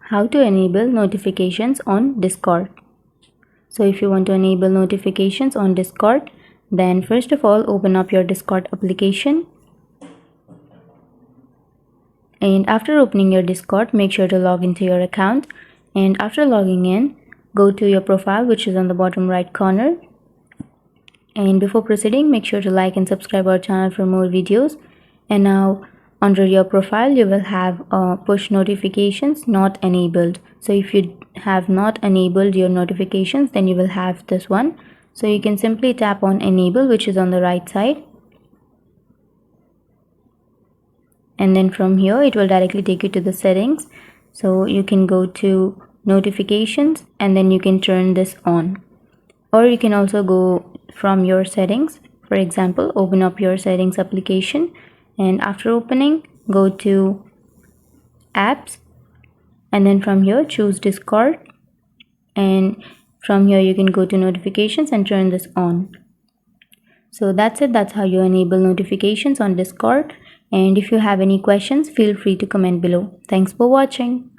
How to enable notifications on Discord. So if you want to enable notifications on Discord, then first of all open up your Discord application, and after opening your Discord, make sure to log into your account, and after logging in, go to your profile, which is on the bottom right corner. And before proceeding, make sure to like and subscribe our channel for more videos. And now under your profile you will have push notifications not enabled. So if you have not enabled your notifications, then you will have this one. So you can simply tap on enable, which is on the right side, and then from here it will directly take you to the settings. So you can go to notifications and then you can turn this on, or you can also go from your settings. For example, open up your settings application, and after opening, go to apps, and then from here choose Discord, and from here you can go to notifications and turn this on. So that's it. That's how you enable notifications on Discord. And if you have any questions, feel free to comment below. Thanks for watching.